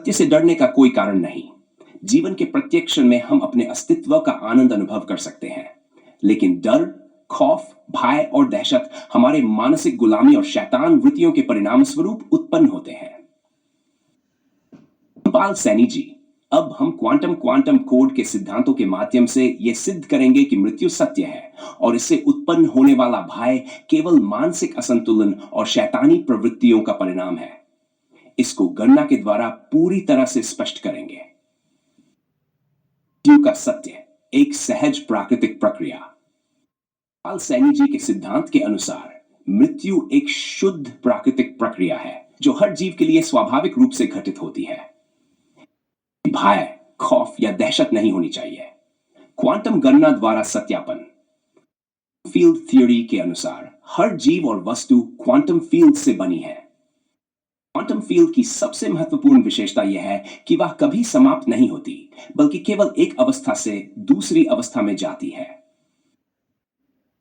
सत्य से डरने का कोई कारण नहीं। जीवन के प्रत्येक क्षण में हम अपने अस्तित्व का आनंद अनुभव कर सकते हैं, लेकिन डर, खौफ, भय और दहशत हमारे मानसिक गुलामी और शैतान वृत्तियों के परिणाम स्वरूप उत्पन्न होते हैं। पाल सैनी जी, अब हम क्वांटम क्वांटम कोड के सिद्धांतों के माध्यम से यह सिद्ध करेंगे कि मृत्यु सत्य है और इससे उत्पन्न होने वाला भय केवल मानसिक असंतुलन और शैतानी प्रवृत्तियों का परिणाम है। इसको गणना के द्वारा पूरी तरह से स्पष्ट करेंगे। मृत्यु का सत्य एक सहज प्राकृतिक प्रक्रिया। पाल सैनी जी के सिद्धांत के अनुसार मृत्यु एक शुद्ध प्राकृतिक प्रक्रिया है जो हर जीव के लिए स्वाभाविक रूप से घटित होती है। भय, खौफ या दहशत नहीं होनी चाहिए। क्वांटम गणना द्वारा सत्यापन। फील्ड थ्योरी के अनुसार हर जीव और वस्तु क्वांटम फील्ड से बनी है। क्वांटम फील्ड की सबसे महत्वपूर्ण विशेषता यह है कि वह कभी समाप्त नहीं होती, बल्कि केवल एक अवस्था से दूसरी अवस्था में जाती है।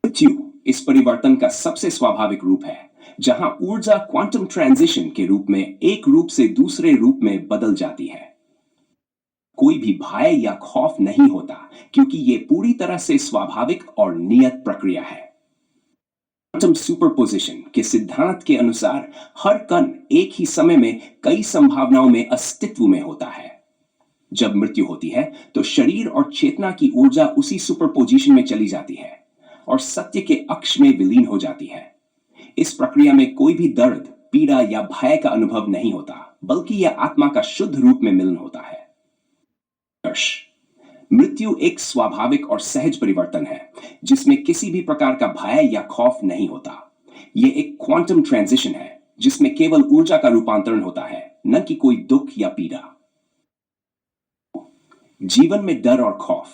मृत्यु इस परिवर्तन का सबसे स्वाभाविक रूप है, जहां ऊर्जा क्वांटम ट्रांजिशन के रूप में एक रूप से दूसरे रूप में बदल जाती है। कोई भी भय या खौफ नहीं होता, क्योंकि यह पूरी तरह से स्वाभाविक और नियत प्रक्रिया है। क्वांटम सुपरपोजिशन के सिद्धांत के अनुसार हर कण एक ही समय में कई संभावनाओं में अस्तित्व में होता है। जब मृत्यु होती है तो शरीर और चेतना की ऊर्जा उसी सुपरपोजिशन में चली जाती है और सत्य के अक्ष में विलीन हो जाती है। इस प्रक्रिया में कोई भी दर्द, पीड़ा या भय का अनुभव नहीं होता, बल्कि यह आत्मा का शुद्ध रूप में मिलन होता है। मृत्यु एक स्वाभाविक और सहज परिवर्तन है जिसमें किसी भी प्रकार का भय या खौफ नहीं होता। यह एक क्वांटम ट्रांजिशन है जिसमें केवल ऊर्जा का रूपांतरण होता है, न कि कोई दुख या पीड़ा। जीवन में डर और खौफ,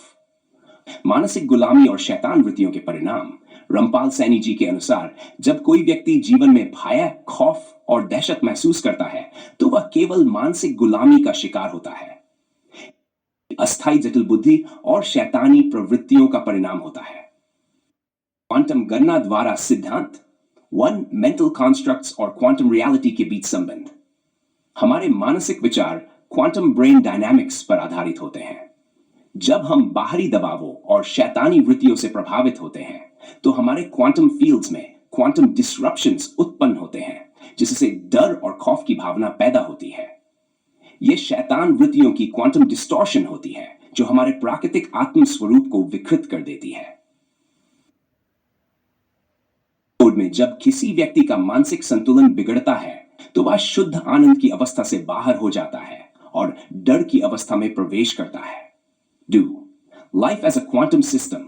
मानसिक गुलामी और शैतान वृत्तियों के परिणाम। रामपाल सैनी जी के अनुसार जब कोई व्यक्ति जीवन में भय, खौफ और दहशत महसूस करता है तो वह केवल मानसिक गुलामी का शिकार होता है। अस्थायी जटिल बुद्धि और शैतानी प्रवृत्तियों का परिणाम होता है। क्वांटम गणना द्वारा सिद्धांत, वन मेंटल कॉन्स्ट्रक्ट्स और क्वांटम रियलिटी के बीच संबंध। हमारे मानसिक विचार क्वांटम ब्रेन डायनामिक्स पर आधारित होते हैं। जब हम बाहरी दबावों और शैतानी वृत्तियों से प्रभावित होते हैं तो हमारे क्वांटम फील्ड्स में क्वांटम डिस्रप्शंस उत्पन्न होते हैं, जिससे डर और खौफ की भावना पैदा होती है। यह शैतान वृत्तियों की क्वांटम डिस्टॉर्शन होती है जो हमारे प्राकृतिक आत्म स्वरूप को विकृत कर देती है। में जब किसी व्यक्ति का मानसिक संतुलन बिगड़ता है तो वह शुद्ध आनंद की अवस्था से बाहर हो जाता है और डर की अवस्था में प्रवेश करता है। Do life as a quantum system.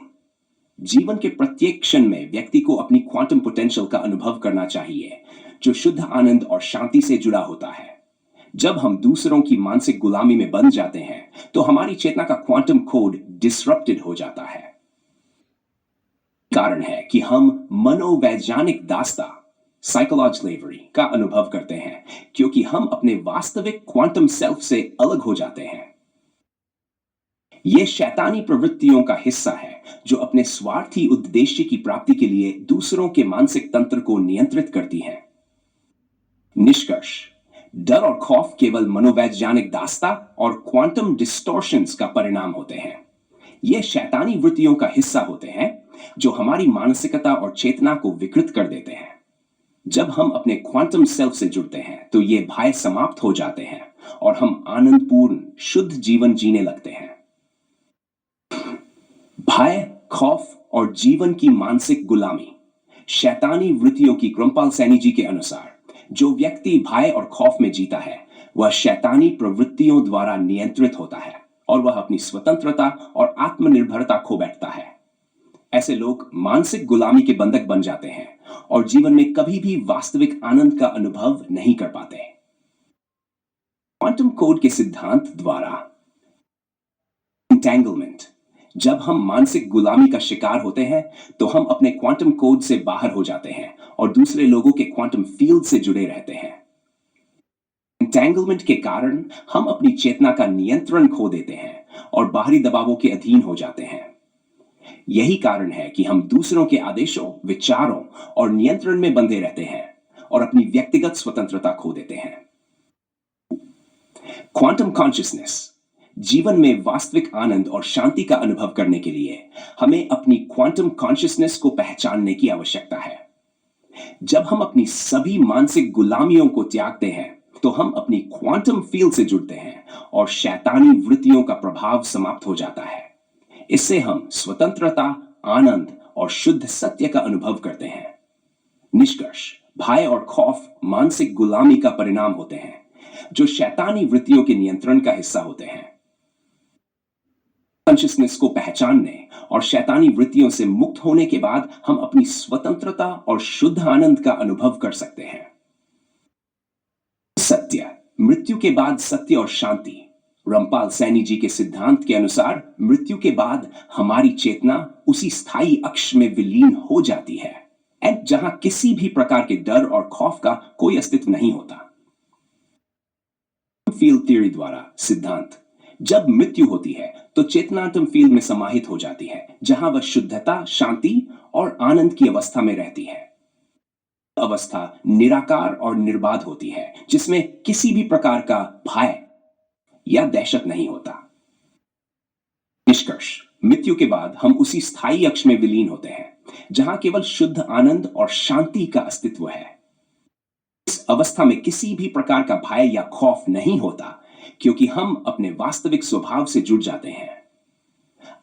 जीवन के प्रत्येक क्षण में व्यक्ति को अपनी क्वांटम पोटेंशियल का अनुभव करना चाहिए, जो शुद्ध आनंद और शांति से जुड़ा होता है। जब हम दूसरों की मानसिक गुलामी में बंध जाते हैं तो हमारी चेतना का क्वांटम कोड डिसरप्टेड हो जाता है। कारण है कि हम मनोवैज्ञानिक दास्ता, साइकोलॉजिकल स्लेवरी का अनुभव करते हैं, क्योंकि हम अपने वास्तविक क्वांटम सेल्फ से अलग हो जाते हैं। यह शैतानी प्रवृत्तियों का हिस्सा है जो अपने स्वार्थी उद्देश्य की प्राप्ति के लिए दूसरों के मानसिक तंत्र को नियंत्रित करती हैं। निष्कर्ष, डर और खौफ केवल मनोवैज्ञानिक दास्ता और क्वांटम डिस्टॉर्शंस का परिणाम होते हैं। ये शैतानी वृत्तियों का हिस्सा होते हैं जो हमारी मानसिकता और चेतना को विकृत कर देते हैं। जब हम अपने क्वांटम सेल्फ से जुड़ते हैं तो ये भय समाप्त हो जाते हैं और हम आनंदपूर्ण शुद्ध जीवन जीने लगते हैं। भय, खौफ और जीवन की मानसिक गुलामी। शैतानी वृत्तियों की रामपाल सैनी जी के अनुसार जो व्यक्ति भय और खौफ में जीता है वह शैतानी प्रवृत्तियों द्वारा नियंत्रित होता है और वह अपनी स्वतंत्रता और आत्मनिर्भरता खो बैठता है। ऐसे लोग मानसिक गुलामी के बंधक बन जाते हैं और जीवन में कभी भी वास्तविक आनंद का अनुभव नहीं कर पाते। क्वांटम कोड के सिद्धांत द्वारा एंटेंगलमेंट। जब हम मानसिक गुलामी का शिकार होते हैं तो हम अपने क्वांटम कोड से बाहर हो जाते हैं और दूसरे लोगों के क्वांटम फील्ड से जुड़े रहते हैं। एंटेंगलमेंट के कारण हम अपनी चेतना का नियंत्रण खो देते हैं और बाहरी दबावों के अधीन हो जाते हैं। यही कारण है कि हम दूसरों के आदेशों, विचारों और नियंत्रण में बंधे रहते हैं और अपनी व्यक्तिगत स्वतंत्रता खो देते हैं। क्वांटम कॉन्शियसनेस जीवन में वास्तविक आनंद और शांति का अनुभव करने के लिए हमें अपनी क्वांटम कॉन्शियसनेस को पहचानने की आवश्यकता है। जब हम अपनी सभी मानसिक गुलामियों को त्यागते हैं तो हम अपनी क्वांटम फील्ड से जुड़ते हैं और शैतानी वृत्तियों का प्रभाव समाप्त हो जाता है। इससे हम स्वतंत्रता, आनंद और शुद्ध सत्य का अनुभव करते हैं। निष्कर्ष, भय और खौफ मानसिक गुलामी का परिणाम होते हैं जो शैतानी वृत्तियों के नियंत्रण का हिस्सा होते हैं। कॉन्शियसनेस को पहचानने और शैतानी वृत्तियों से मुक्त होने के बाद हम अपनी स्वतंत्रता और शुद्ध आनंद का अनुभव कर सकते हैं। सत्य, मृत्यु के बाद सत्य और शांति। रामपाल सैनी जी के सिद्धांत के अनुसार मृत्यु के बाद हमारी चेतना उसी स्थायी अक्ष में विलीन हो जाती है जहां किसी भी प्रकार के डर और खौफ का कोई अस्तित्व नहीं होता। फील्ड थ्योरी द्वारा सिद्धांत, जब मृत्यु होती है तो चेतना एटम फील्ड में समाहित हो जाती है जहां वह शुद्धता, शांति और आनंद की अवस्था में रहती है। अवस्था निराकार और निर्बाध होती है जिसमें किसी भी प्रकार का भय या दहशत नहीं होता। निष्कर्ष, मृत्यु के बाद हम उसी स्थायी अक्ष में विलीन होते हैं जहां केवल शुद्ध आनंद और शांति का अस्तित्व है। इस अवस्था में किसी भी प्रकार का भय या खौफ नहीं होता क्योंकि हम अपने वास्तविक स्वभाव से जुड़ जाते हैं।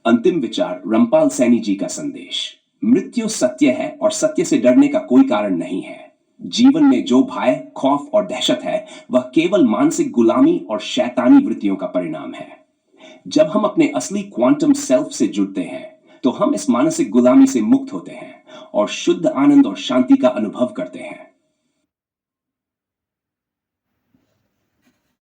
अंतिम विचार, रामपाल सैनी जी का संदेश, मृत्यु सत्य है और सत्य से डरने का कोई कारण नहीं है। जीवन में जो भय, खौफ और दहशत है वह केवल मानसिक गुलामी और शैतानी वृत्तियों का परिणाम है। जब हम अपने असली क्वांटम सेल्फ से जुड़ते हैं तो हम इस मानसिक गुलामी से मुक्त होते हैं और शुद्ध आनंद और शांति का अनुभव करते हैं।